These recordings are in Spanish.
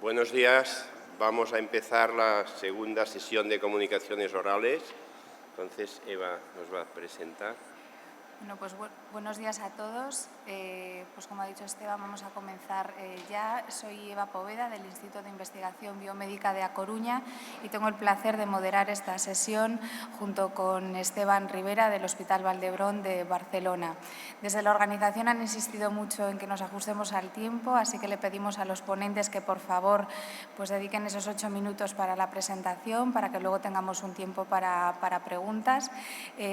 Buenos días. Vamos a empezar la segunda sesión de comunicaciones orales. Entonces, Eva nos va a presentar. Bueno, pues buenos días a todos. Pues como ha dicho Esteban, vamos a comenzar ya. Soy Eva Poveda del Instituto de Investigación Biomédica de A Coruña y tengo el placer de moderar esta sesión junto con Esteban Rivera del Hospital Valdebrón de Barcelona. Desde la organización han insistido mucho en que nos ajustemos al tiempo, así que le pedimos a los ponentes que por favor pues dediquen esos 8 minutos para la presentación, para que luego tengamos un tiempo para preguntas.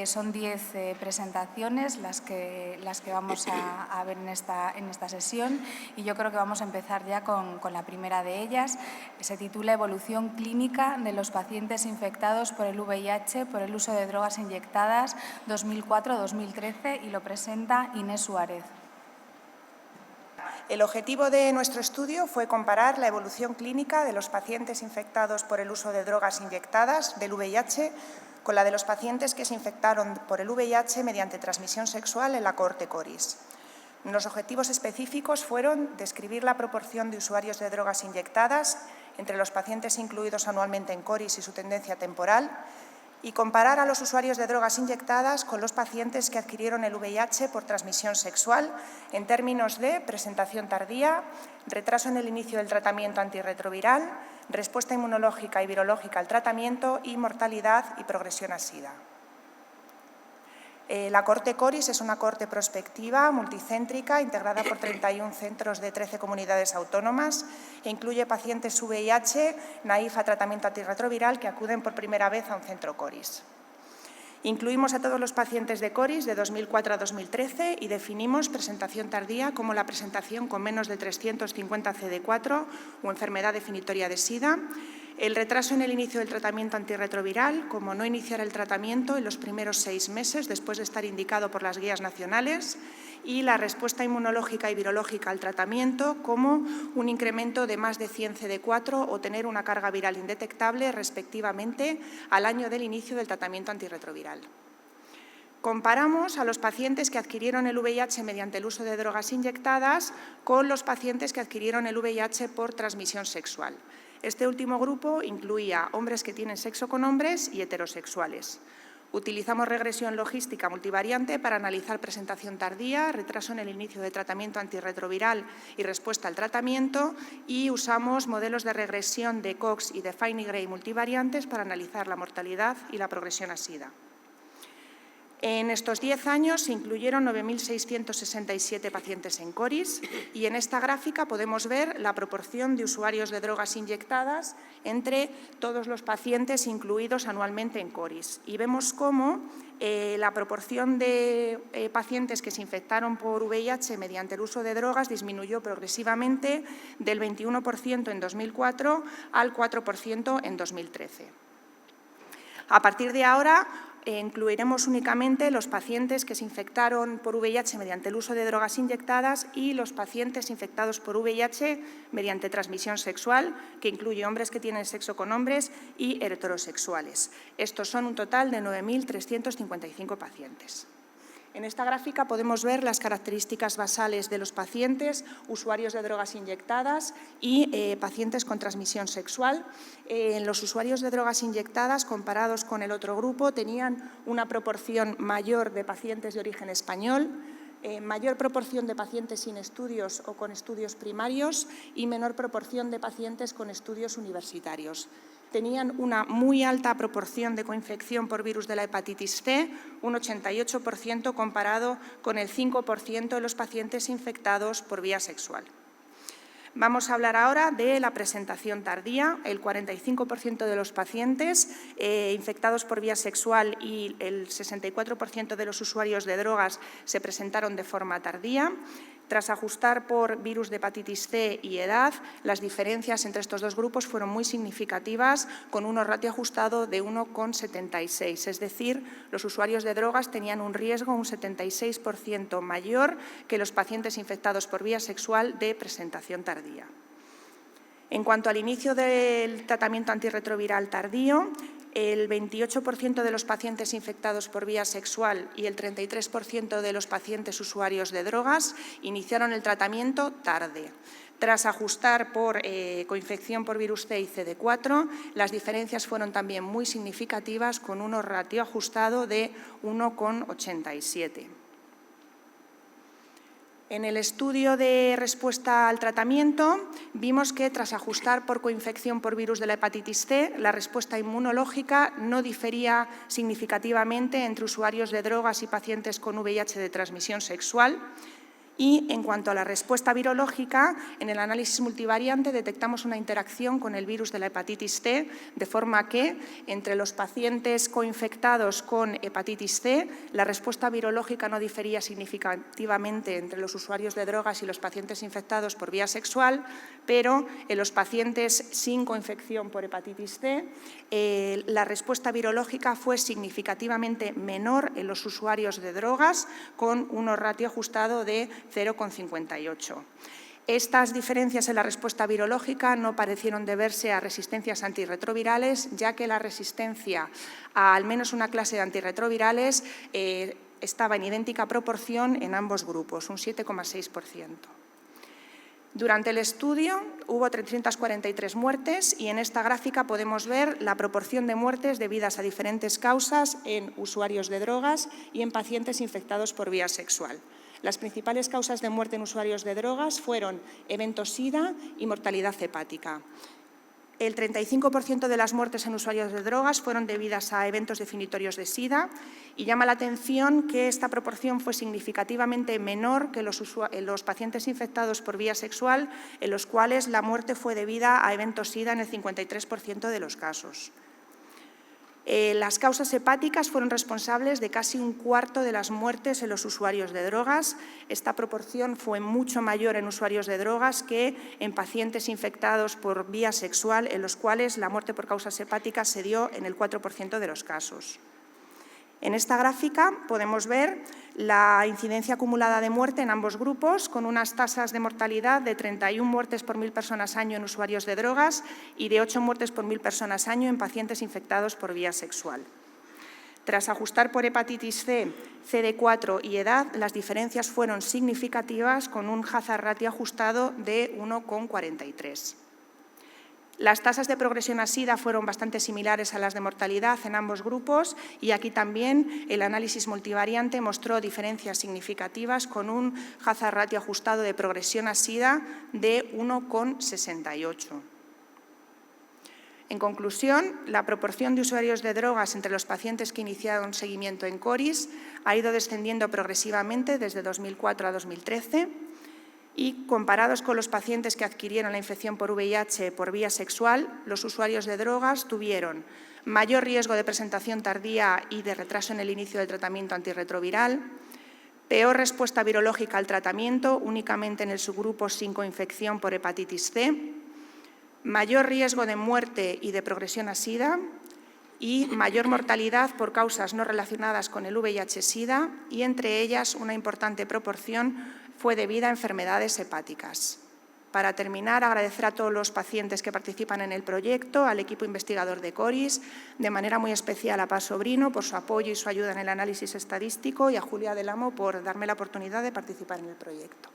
Son 10 presentaciones las que vamos a ver en esta sesión y yo creo que vamos a empezar ya con la primera de ellas. Se titula Evolución clínica de los pacientes infectados por el VIH por el uso de drogas inyectadas 2004-2013 y lo presenta Inés Suárez. El objetivo de nuestro estudio fue comparar la evolución clínica de los pacientes infectados por el uso de drogas inyectadas del VIH con la de los pacientes que se infectaron por el VIH mediante transmisión sexual en la cohorte CORIS. Los objetivos específicos fueron describir la proporción de usuarios de drogas inyectadas entre los pacientes incluidos anualmente en CORIS y su tendencia temporal, y comparar a los usuarios de drogas inyectadas con los pacientes que adquirieron el VIH por transmisión sexual en términos de presentación tardía, retraso en el inicio del tratamiento antirretroviral, respuesta inmunológica y virológica al tratamiento y mortalidad y progresión a SIDA. La cohorte CORIS es una cohorte prospectiva, multicéntrica, integrada por 31 centros de 13 comunidades autónomas e incluye pacientes VIH naif a tratamiento antirretroviral que acuden por primera vez a un centro CORIS. Incluimos a todos los pacientes de CORIS de 2004 a 2013 y definimos presentación tardía como la presentación con menos de 350 CD4 o enfermedad definitoria de SIDA, el retraso en el inicio del tratamiento antirretroviral, como no iniciar el tratamiento en los primeros 6 meses después de estar indicado por las guías nacionales, y la respuesta inmunológica y virológica al tratamiento, como un incremento de más de 100 CD4 o tener una carga viral indetectable, respectivamente, al año del inicio del tratamiento antirretroviral. Comparamos a los pacientes que adquirieron el VIH mediante el uso de drogas inyectadas con los pacientes que adquirieron el VIH por transmisión sexual. Este último grupo incluía hombres que tienen sexo con hombres y heterosexuales. Utilizamos regresión logística multivariante para analizar presentación tardía, retraso en el inicio de tratamiento antirretroviral y respuesta al tratamiento, y usamos modelos de regresión de Cox y de Fine-Gray multivariantes para analizar la mortalidad y la progresión a SIDA. En estos 10 años se incluyeron 9.667 pacientes en CORIS y en esta gráfica podemos ver la proporción de usuarios de drogas inyectadas entre todos los pacientes incluidos anualmente en CORIS. Y vemos cómo la proporción de pacientes que se infectaron por VIH mediante el uso de drogas disminuyó progresivamente del 21% en 2004 al 4% en 2013. A partir de ahora, incluiremos únicamente los pacientes que se infectaron por VIH mediante el uso de drogas inyectadas y los pacientes infectados por VIH mediante transmisión sexual, que incluye hombres que tienen sexo con hombres y heterosexuales. Estos son un total de 9.355 pacientes. En esta gráfica podemos ver las características basales de los pacientes, usuarios de drogas inyectadas y pacientes con transmisión sexual. Los usuarios de drogas inyectadas, comparados con el otro grupo, tenían una proporción mayor de pacientes de origen español, mayor proporción de pacientes sin estudios o con estudios primarios y menor proporción de pacientes con estudios universitarios. Tenían una muy alta proporción de coinfección por virus de la hepatitis C, un 88% comparado con el 5% de los pacientes infectados por vía sexual. Vamos a hablar ahora de la presentación tardía. El 45% de los pacientes infectados por vía sexual y el 64% de los usuarios de drogas se presentaron de forma tardía. Tras ajustar por virus de hepatitis C y edad, las diferencias entre estos dos grupos fueron muy significativas, con un ratio ajustado de 1,76. Es decir, los usuarios de drogas tenían un riesgo un 76% mayor que los pacientes infectados por vía sexual de presentación tardía. En cuanto al inicio del tratamiento antirretroviral tardío, el 28% de los pacientes infectados por vía sexual y el 33% de los pacientes usuarios de drogas iniciaron el tratamiento tarde. Tras ajustar por coinfección por virus C y CD4, las diferencias fueron también muy significativas, con un ratio ajustado de 1,87. En el estudio de respuesta al tratamiento vimos que, tras ajustar por coinfección por virus de la hepatitis C, la respuesta inmunológica no difería significativamente entre usuarios de drogas y pacientes con VIH de transmisión sexual. Y, en cuanto a la respuesta virológica, en el análisis multivariante detectamos una interacción con el virus de la hepatitis C, de forma que, entre los pacientes coinfectados con hepatitis C, la respuesta virológica no difería significativamente entre los usuarios de drogas y los pacientes infectados por vía sexual, pero en los pacientes sin coinfección por hepatitis C, la respuesta virológica fue significativamente menor en los usuarios de drogas, con un ratio ajustado de 0,58. Estas diferencias en la respuesta virológica no parecieron deberse a resistencias antirretrovirales, ya que la resistencia a al menos una clase de antirretrovirales estaba en idéntica proporción en ambos grupos, un 7,6%. Durante el estudio hubo 343 muertes y en esta gráfica podemos ver la proporción de muertes debidas a diferentes causas en usuarios de drogas y en pacientes infectados por vía sexual. Las principales causas de muerte en usuarios de drogas fueron eventos SIDA y mortalidad hepática. El 35% de las muertes en usuarios de drogas fueron debidas a eventos definitorios de SIDA, y llama la atención que esta proporción fue significativamente menor que los pacientes infectados por vía sexual, en los cuales la muerte fue debida a eventos SIDA en el 53% de los casos. Las causas hepáticas fueron responsables de casi un cuarto de las muertes en los usuarios de drogas. Esta proporción fue mucho mayor en usuarios de drogas que en pacientes infectados por vía sexual, en los cuales la muerte por causas hepáticas se dio en el 4% de los casos. En esta gráfica podemos ver la incidencia acumulada de muerte en ambos grupos, con unas tasas de mortalidad de 31 muertes por 1.000 personas año en usuarios de drogas y de 8 muertes por 1.000 personas año en pacientes infectados por vía sexual. Tras ajustar por hepatitis C, CD4 y edad, las diferencias fueron significativas, con un hazard ratio ajustado de 1,43. Las tasas de progresión a SIDA fueron bastante similares a las de mortalidad en ambos grupos, y aquí también el análisis multivariante mostró diferencias significativas, con un hazard ratio ajustado de progresión a SIDA de 1,68. En conclusión, la proporción de usuarios de drogas entre los pacientes que iniciaron seguimiento en CORIS ha ido descendiendo progresivamente desde 2004 a 2013. Y, comparados con los pacientes que adquirieron la infección por VIH por vía sexual, los usuarios de drogas tuvieron mayor riesgo de presentación tardía y de retraso en el inicio del tratamiento antirretroviral, peor respuesta virológica al tratamiento únicamente en el subgrupo sin coinfección por hepatitis C, mayor riesgo de muerte y de progresión a SIDA y mayor mortalidad por causas no relacionadas con el VIH-SIDA, y entre ellas una importante proporción fue debida a enfermedades hepáticas. Para terminar, agradecer a todos los pacientes que participan en el proyecto, al equipo investigador de CORIS, de manera muy especial a Paz Sobrino por su apoyo y su ayuda en el análisis estadístico, y a Julia del Amo por darme la oportunidad de participar en el proyecto.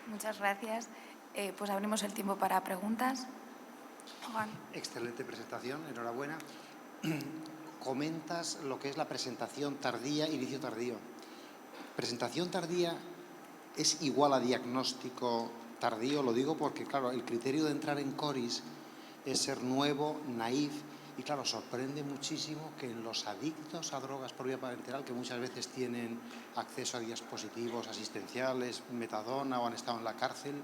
Muchas gracias. Pues abrimos el tiempo para preguntas. Juan. Excelente presentación, enhorabuena. Comentas lo que es la presentación tardía, inicio tardío. ¿Presentación tardía es igual a diagnóstico tardío? Lo digo porque, claro, el criterio de entrar en CORIS es ser nuevo, naif, y, claro, sorprende muchísimo que en los adictos a drogas por vía parenteral, que muchas veces tienen acceso a dispositivos asistenciales, metadona, o han estado en la cárcel,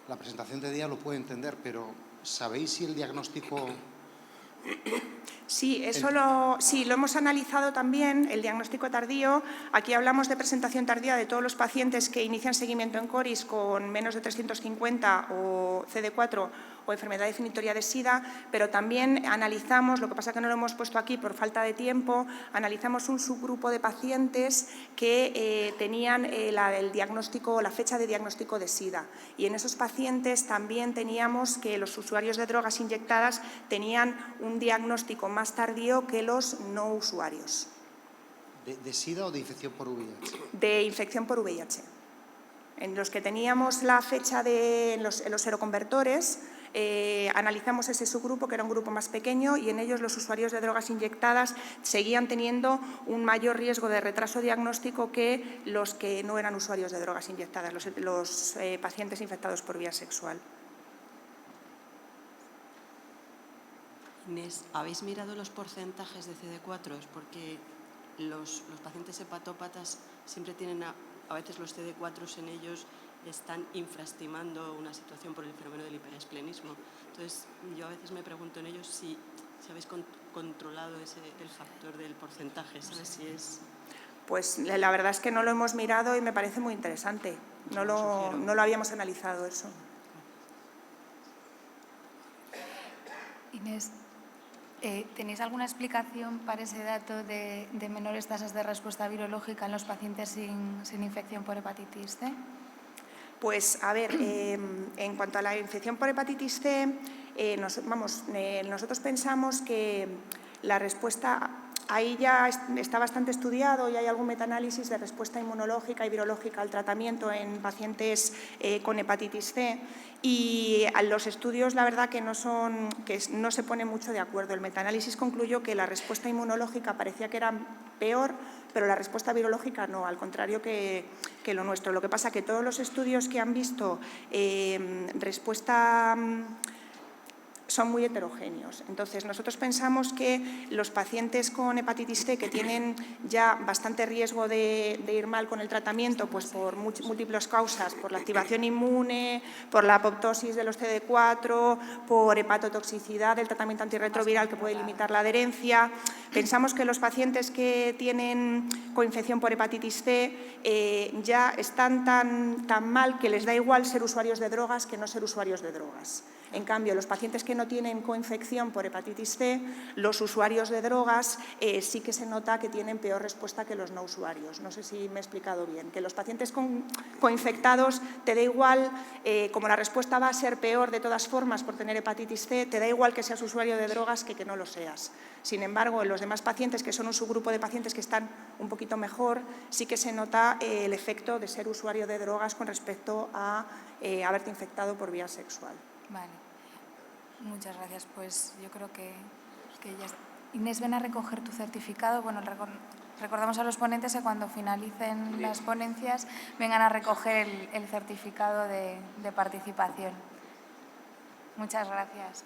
la presentación tardía lo puedo entender, pero ¿sabéis si el diagnóstico...? Sí, lo hemos analizado también, el diagnóstico tardío. Aquí hablamos de presentación tardía de todos los pacientes que inician seguimiento en CORIS con menos de 350 o CD4 o enfermedad definitoria de SIDA, pero también analizamos, lo que pasa que no lo hemos puesto aquí por falta de tiempo, analizamos un subgrupo de pacientes que tenían el diagnóstico, la fecha de diagnóstico de SIDA, y en esos pacientes también teníamos que los usuarios de drogas inyectadas tenían un diagnóstico más tardío que los no usuarios. ¿De SIDA o de infección por VIH? De infección por VIH. En los que teníamos la fecha de los seroconvertores, analizamos ese subgrupo, que era un grupo más pequeño, y en ellos los usuarios de drogas inyectadas seguían teniendo un mayor riesgo de retraso diagnóstico que los que no eran usuarios de drogas inyectadas, los pacientes infectados por vía sexual. Inés, ¿habéis mirado los porcentajes de CD4? Porque los pacientes hepatópatas siempre tienen, a veces los CD4 en ellos están infraestimando una situación por el fenómeno del hiperesplenismo. Entonces, yo a veces me pregunto en ellos si habéis controlado el factor del porcentaje, ¿sabes si es...? Pues la verdad es que no lo hemos mirado y me parece muy interesante. No lo habíamos analizado eso. Inés, ¿tenéis alguna explicación para ese dato de menores tasas de respuesta virológica en los pacientes sin infección por hepatitis C? Pues, a ver, en cuanto a la infección por hepatitis C, nosotros pensamos que la respuesta, ahí ya está bastante estudiado y hay algún metanálisis de respuesta inmunológica y virológica al tratamiento en pacientes con hepatitis C, y los estudios, la verdad, que no se ponen mucho de acuerdo. El metanálisis concluyó que la respuesta inmunológica parecía que era peor, pero la respuesta virológica no, al contrario que lo nuestro. Lo que pasa es que todos los estudios que han visto respuesta son muy heterogéneos. Entonces, nosotros pensamos que los pacientes con hepatitis C que tienen ya bastante riesgo de ir mal con el tratamiento, pues por múltiples causas, por la activación inmune, por la apoptosis de los CD4, por hepatotoxicidad del tratamiento antirretroviral que puede limitar la adherencia. Pensamos que los pacientes que tienen coinfección por hepatitis C ya están tan mal que les da igual ser usuarios de drogas que no ser usuarios de drogas. En cambio, los pacientes que no tienen coinfección por hepatitis C, los usuarios de drogas sí que se nota que tienen peor respuesta que los no usuarios. No sé si me he explicado bien. Que los pacientes coinfectados te da igual, como la respuesta va a ser peor de todas formas por tener hepatitis C, te da igual que seas usuario de drogas que no lo seas. Sin embargo, en los demás pacientes, que son un subgrupo de pacientes que están un poquito mejor, sí que se nota el efecto de ser usuario de drogas con respecto a haberte infectado por vía sexual. Vale. Muchas gracias. Pues yo creo que ya está. Inés, ven a recoger tu certificado. Bueno, recordamos a los ponentes que cuando finalicen las ponencias vengan a recoger el certificado de participación. Muchas gracias.